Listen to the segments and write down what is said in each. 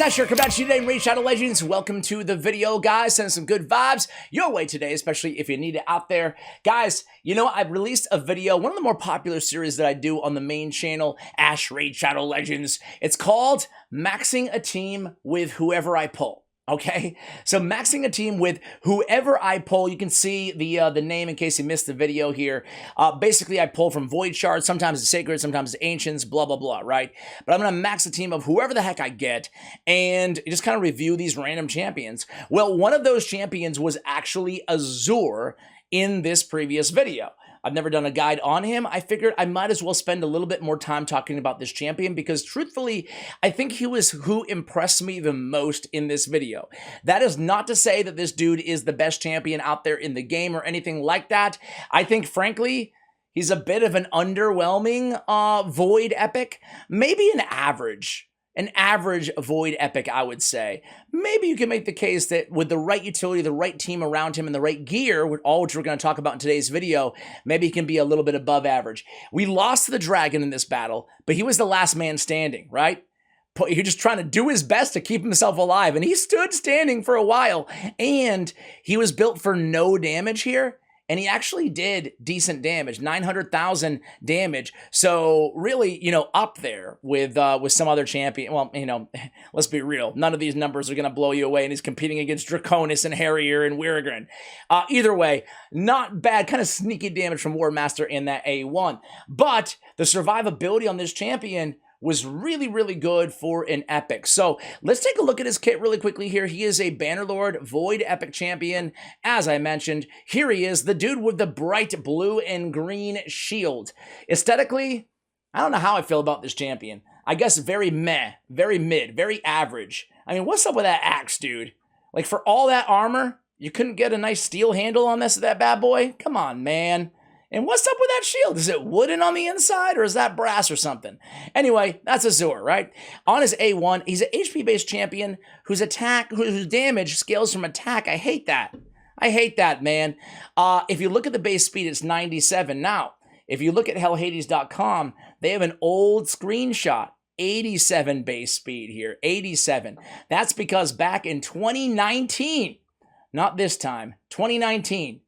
guys, Azure coming at you today in Raid Shadow Legends. Welcome to the video, guys. Sending some good vibes your way today, especially if you need it out there. Guys, you know, I've released a video, one of the more popular series that I do on the main channel, Ash Raid Shadow Legends. It's called Maxing a Team with Whoever I Pull. Okay, so maxing a team with whoever I pull. You can see the name in case you missed the video here. Basically, I pull from Void Shards. Sometimes it's Sacred, sometimes it's Ancients, blah, blah, blah, right? But I'm going to max a team of whoever the heck I get and just kind of review these random champions. Well, one of those champions was actually Azure in this previous video. I've never done a guide on him. I figured I might as well spend a little bit more time talking about this champion because truthfully, I think he was who impressed me the most in this video. That is not to say that this dude is the best champion out there in the game or anything like that. I think, frankly, he's a bit of an underwhelming Void Epic, maybe an average Void Epic, I would say. Maybe you can make the case that with the right utility, the right team around him, and the right gear, all which we're going to talk about in today's video, maybe he can be a little bit above average. We lost to the Dragon in this battle, but he was the last man standing, right? He was just trying to do his best to keep himself alive, and he stood standing for a while, and he was built for no damage here. And he actually did decent damage, 900,000 damage. So really, you know, up there with some other champion. Well, you know, let's be real. None of these numbers are going to blow you away. And he's competing against Draconis and Harrier and Weirgren. Either way, not bad. Kind of sneaky damage from War Master in that A1. But the survivability on this champion was really, really good for an epic. So let's take a look at his kit really quickly here. He is a Bannerlord Void Epic champion. As I mentioned, here he is, the dude with the bright blue and green shield. Aesthetically, I don't know how I feel about this champion. I guess very meh, very mid, very average. I mean, what's up with that axe, dude? Like, for all that armor, you couldn't get a nice steel handle on that bad boy? Come on, man. And what's up with that shield? Is it wooden on the inside or is that brass or something? Anyway, that's Azure, right? On his A1, he's an HP-based champion whose damage scales from attack. I hate that. I hate that, man. If you look at the base speed, it's 97. Now, if you look at hellhades.com, they have an old screenshot. 87 base speed here, 87. That's because back in 2019, not this time, 2019,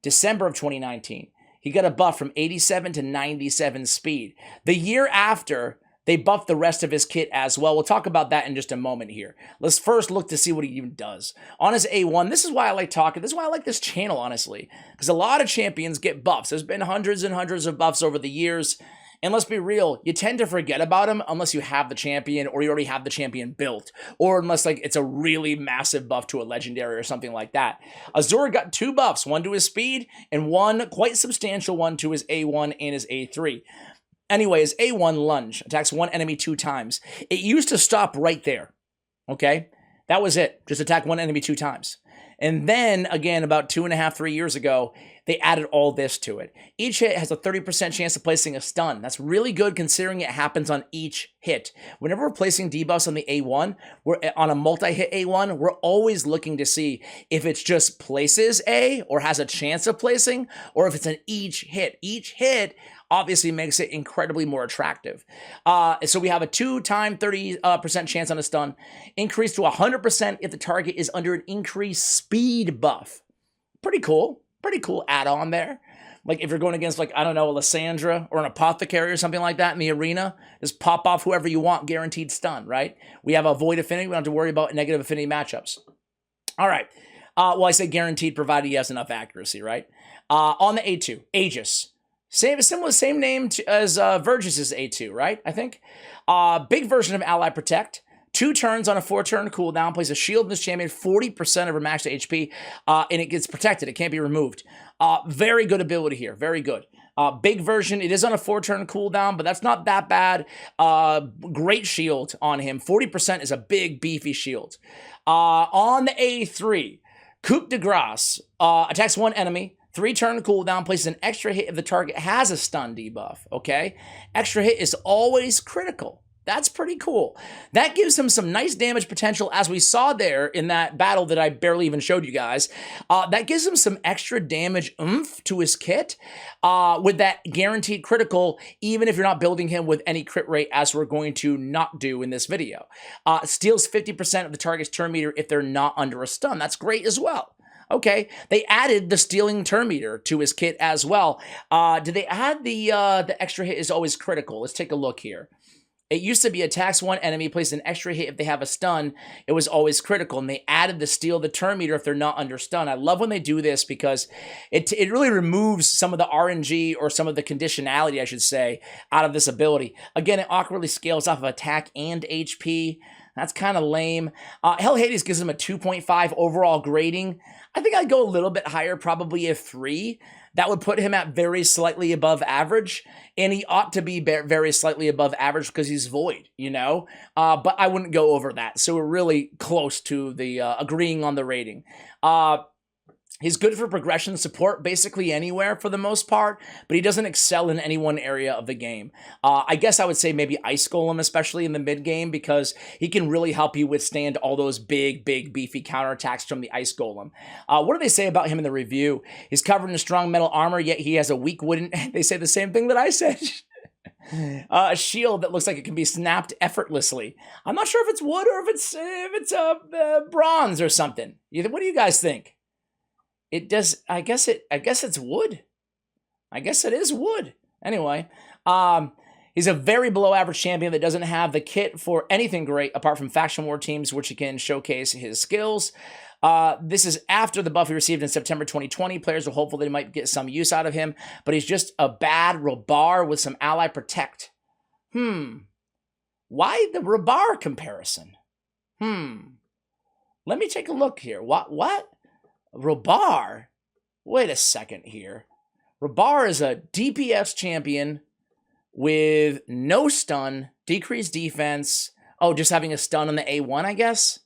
December of 2019, he got a buff from 87 to 97 speed. The year after, they buffed the rest of his kit as well. We'll talk about that in just a moment here. Let's first look to see what he even does. On his A1, this is why I like talking. This is why I like this channel, honestly. Because a lot of champions get buffs. There's been hundreds and hundreds of buffs over the years. And let's be real, you tend to forget about him unless you have the champion or you already have the champion built. Or unless like it's a really massive buff to a legendary or something like that. Azure got 2 buffs, one to his speed and one quite substantial one to his A1 and his A3. Anyway, his A1 lunge attacks one enemy 2 times. It used to stop right there, okay? That was it, just attack one enemy 2 times. And then, again, about 2.5, 3 years ago, they added all this to it. Each hit has a 30% chance of placing a stun. That's really good considering it happens on each hit. Whenever we're placing debuffs on the A1, we're on a multi-hit A1, we're always looking to see if it's just places A or has a chance of placing, or if it's an each hit. Each hit obviously makes it incredibly more attractive. So we have a 2x 30% chance on a stun, increased to 100% if the target is under an increased speed buff. Pretty cool add-on there. Like if you're going against, like, I don't know, a Lysandra or an Apothecary or something like that in the arena, just pop off whoever you want, guaranteed stun, right? We have a Void Affinity, we don't have to worry about negative affinity matchups. All right. Well, I say guaranteed provided he has enough accuracy, right? On the A2, Aegis. Same name as Vergis' A2, right? I think. Big version of Ally Protect. 2 turns on a 4-turn cooldown, plays a shield in this champion, 40% of her max HP, and it gets protected. It can't be removed. Very good ability here. Very good. Big version. It is on a 4-turn cooldown, but that's not that bad. Great shield on him. 40% is a big, beefy shield. On the A3, Coup de Grace attacks one enemy. 3-turn cooldown, places an extra hit if the target has a stun debuff, okay? Extra hit is always critical. That's pretty cool. That gives him some nice damage potential, as we saw there in that battle that I barely even showed you guys. That gives him some extra damage oomph to his kit with that guaranteed critical, even if you're not building him with any crit rate, as we're going to not do in this video. Steals 50% of the target's turn meter if they're not under a stun. That's great as well. Okay, they added the stealing turn meter to his kit as well. Did they add the extra hit is always critical? Let's take a look here. It used to be attacks one enemy, places an extra hit if they have a stun. It was always critical, and they added the steal the turn meter if they're not under stun. I love when they do this because it really removes some of the RNG or some of the conditionality, I should say, out of this ability. Again, it awkwardly scales off of attack and HP. That's kind of lame. Hell Hades gives him a 2.5 overall grading. I think I'd go a little bit higher, probably a 3. That would put him at very slightly above average, and he ought to be very slightly above average because he's Void, you know? But I wouldn't go over that, so we're really close to the agreeing on the rating. He's good for progression support basically anywhere for the most part, but he doesn't excel in any one area of the game. I guess I would say maybe Ice Golem, especially in the mid game, because he can really help you withstand all those big, beefy counterattacks from the Ice Golem. What do they say about him in the review? He's covered in strong metal armor, yet he has a weak wooden... They say the same thing that I said. A shield that looks like it can be snapped effortlessly. I'm not sure if it's wood or if it's bronze or something. What do you guys think? It does, I guess it's wood. I guess it is wood. Anyway, he's a very below average champion that doesn't have the kit for anything great apart from faction war teams, which he can showcase his skills. This is after the buff he received in September 2020. Players are hopeful they might get some use out of him, but he's just a bad Robar with some ally protect. Why the Robar comparison? Let me take a look here. What? Robar? Wait a second here. Robar is a DPS champion with no stun, decreased defense. Oh, just having a stun on the A1, I guess?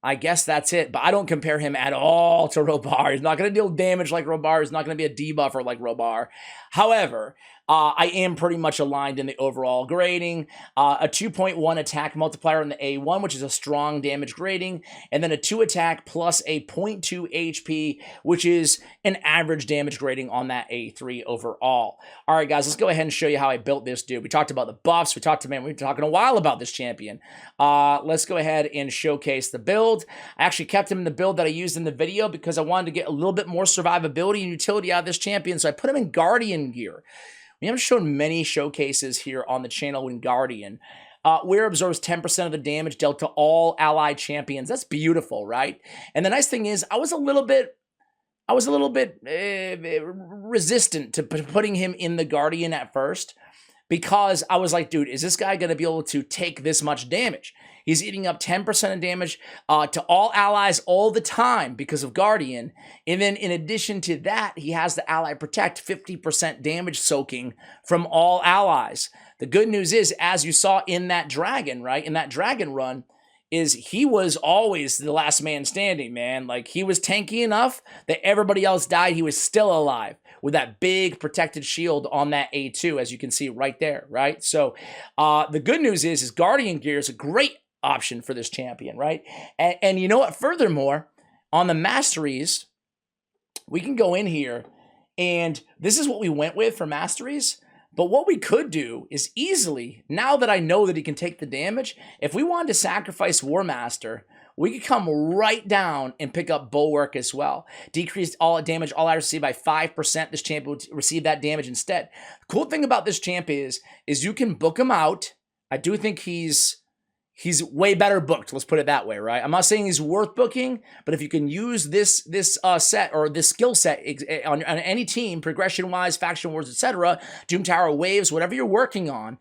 I guess that's it, but I don't compare him at all to Robar. He's not going to deal damage like Robar. He's not going to be a debuffer like Robar. However, I am pretty much aligned in the overall grading. A 2.1 attack multiplier on the A1, which is a strong damage grading, and then a 2 attack plus a 0.2 HP, which is an average damage grading on that A3 overall. All right, guys, let's go ahead and show you how I built this dude. We talked about the buffs. We've been talking a while about this champion. Let's go ahead and showcase the build. I actually kept him in the build that I used in the video because I wanted to get a little bit more survivability and utility out of this champion, so I put him in Guardian gear. We haven't shown many showcases here on the channel in Guardian. Wear absorbs 10% of the damage dealt to all allied champions. That's beautiful, right? And the nice thing is, I was a little bit resistant to putting him in the Guardian at first, because I was like, dude, is this guy going to be able to take this much damage? He's eating up 10% of damage to all allies all the time because of Guardian. And then in addition to that, he has the Ally Protect, 50% damage soaking from all allies. The good news is, as you saw in that Dragon, right, in that Dragon run, is he was always the last man standing, man. Like, he was tanky enough that everybody else died. He was still alive with that big protected shield on that A2, as you can see right there, right? So the good news is Guardian gear is a great option for this champion, right? And you know what? Furthermore, on the Masteries, we can go in here, and this is what we went with for Masteries. But what we could do is easily, now that I know that he can take the damage, if we wanted to sacrifice War Master, we could come right down and pick up Bulwark as well. Decreased all damage, all items received by 5%. This champion would receive that damage instead. The cool thing about this champ is you can book him out. I do think he's way better booked. Let's put it that way, right? I'm not saying he's worth booking, but if you can use this set or this skill set on any team, progression-wise, faction wars, etc., Doom Tower waves, whatever you're working on,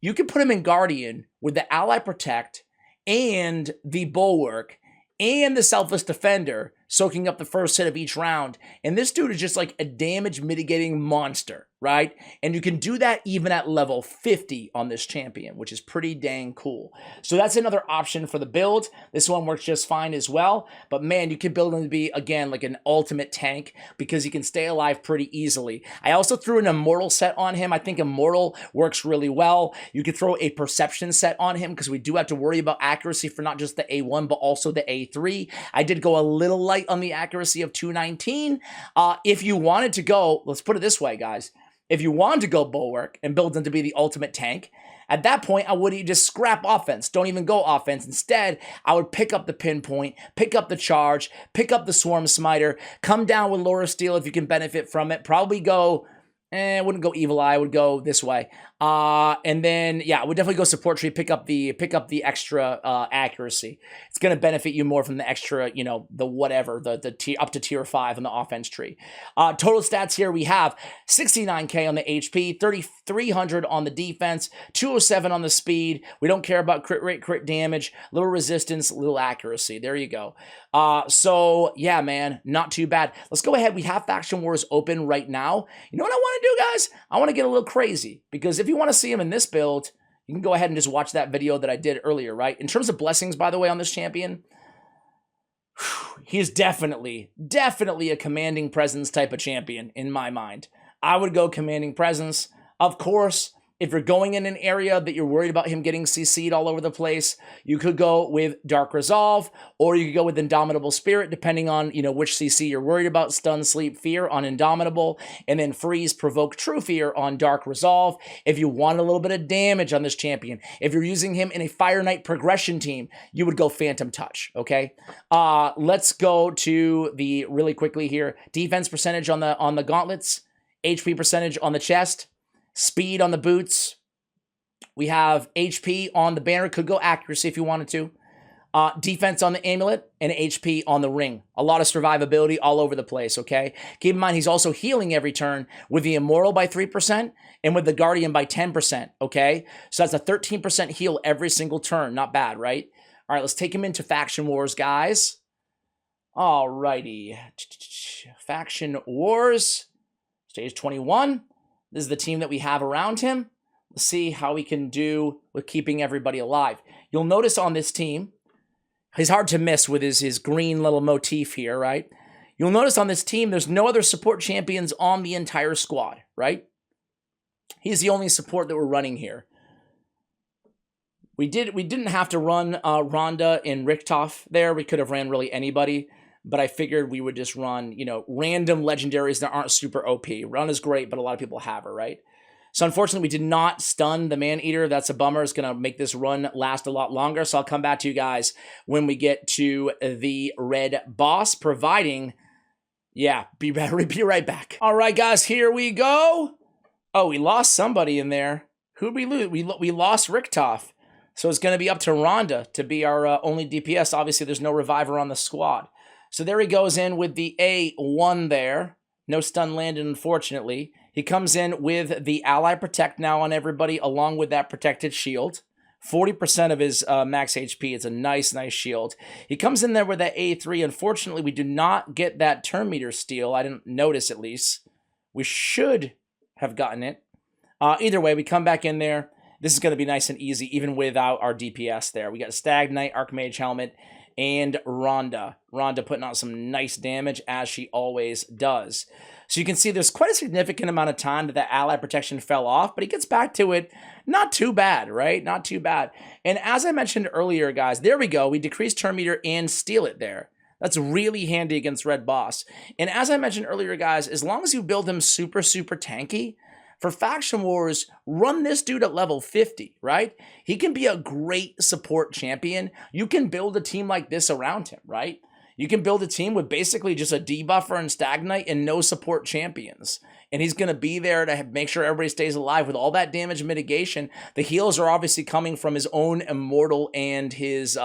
you can put him in Guardian with the Ally Protect and the Bulwark and the Selfless Defender soaking up the first hit of each round. And this dude is just like a damage mitigating monster, right? And you can do that even at level 50 on this champion, which is pretty dang cool. So that's another option for the build. This one works just fine as well. But man, you can build him to be, again, like an ultimate tank because he can stay alive pretty easily. I also threw an Immortal set on him. I think Immortal works really well. You could throw a Perception set on him because we do have to worry about accuracy for not just the A1, but also the A3. I did go a little light on the accuracy of 219. If you wanted to go, let's put it this way, guys. If you wanted to go Bulwark and build him to be the ultimate tank, at that point, I would just scrap offense. Don't even go offense. Instead, I would pick up the Pinpoint, pick up the Charge, pick up the Swarm Smiter, come down with Laura Steel if you can benefit from it. Probably go, I wouldn't go Evil Eye. I would go this way. And then, yeah, I would definitely go Support Tree, pick up the extra accuracy. It's going to benefit you more from the extra, you know, the whatever, the up to tier 5 on the offense tree. Total stats here, we have 69k on the HP, 3,300 on the defense, 207 on the speed. We don't care about crit rate, crit damage, little resistance, little accuracy. There you go. So yeah, man, not too bad. Let's go ahead. We have Faction Wars open right now. You know what I want to do, guys? I want to get a little crazy because if you want to see him in this build, you can go ahead and just watch that video that I did earlier, right? In terms of blessings, by the way, on this champion, he is definitely a commanding presence type of champion in my mind. I would go commanding presence. Of course, if you're going in an area that you're worried about him getting CC'd all over the place, you could go with Dark Resolve, or you could go with Indomitable Spirit, depending on, you know, which CC you're worried about. Stun, Sleep, Fear on Indomitable, and then Freeze, Provoke, True Fear on Dark Resolve. If you want a little bit of damage on this champion, if you're using him in a Fire Knight progression team, you would go Phantom Touch, okay? Let's go to the, really quickly here, defense percentage on the gauntlets, HP percentage on the chest, speed on the boots. We have HP on the banner. Could go accuracy if you wanted to. Defense on the amulet and HP on the ring. A lot of survivability all over the place, okay? Keep in mind, he's also healing every turn with the Immortal by 3% and with the Guardian by 10%, okay? So that's a 13% heal every single turn. Not bad, right? All right, let's take him into Faction Wars, guys. All righty. Faction Wars, stage 21. This is the team that we have around him. Let's see how we can do with keeping everybody alive. You'll notice on this team, he's hard to miss with his green little motif here, right? You'll notice on this team, there's no other support champions on the entire squad, right? He's the only support that we're running here. We didn't have to run Rhonda and Richtof there. We could have ran really anybody. But I figured we would just run, you know, random legendaries that aren't super OP. Run is great, but a lot of people have her, right? So unfortunately, we did not stun the Man-Eater. That's a bummer. It's going to make this run last a lot longer. So I'll come back to you guys when we get to the red boss, providing, yeah, be right back. All right, guys, here we go. Oh, we lost somebody in there. Who'd we lose? We lost Richtof. So it's going to be up to Rhonda to be our only DPS. Obviously, there's no reviver on the squad. So there he goes in with the A1 there. No stun landed, unfortunately. He comes in with the Ally Protect now on everybody, along with that Protected Shield. 40% of his max HP. It's a nice shield. He comes in there with that A3. Unfortunately, we do not get that turn meter steal. I didn't notice, at least. We should have gotten it. Either way, we come back in there. This is going to be nice and easy, even without our DPS there. We got Stag Knight, Archmage Helmet, and Rhonda. Rhonda putting out some nice damage, as she always does. So you can see there's quite a significant amount of time that ally protection fell off, but he gets back to it. Not too bad, right? Not too bad. And as I mentioned earlier, guys, there we go. We decrease turn meter and steal it there. That's really handy against Red Boss. And as I mentioned earlier, guys, as long as you build him super tanky, for Faction Wars, run this dude at level 50, right? He can be a great support champion. You can build a team like this around him, right? You can build a team with basically just a debuffer and Stag Knight and no support champions. And he's going to be there to make sure everybody stays alive with all that damage mitigation. The heals are obviously coming from his own Immortal and his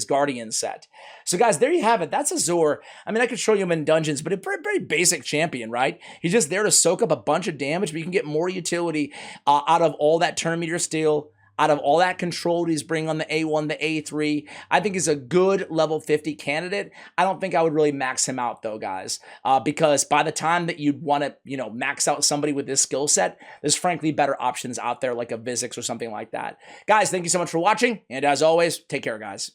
Guardian set. So guys, there you have it. That's Azure. I mean, I could show you him in dungeons, but a very basic champion, right? He's just there to soak up a bunch of damage, but you can get more utility out of all that turn meter steal, out of all that control he's bringing on the A1, the A3, I think is a good level 50 candidate. I don't think I would really max him out though, guys, because by the time that you'd want to, max out somebody with this skill set, there's frankly better options out there like a Vizix or something like that. Guys, thank you so much for watching. And as always, take care, guys.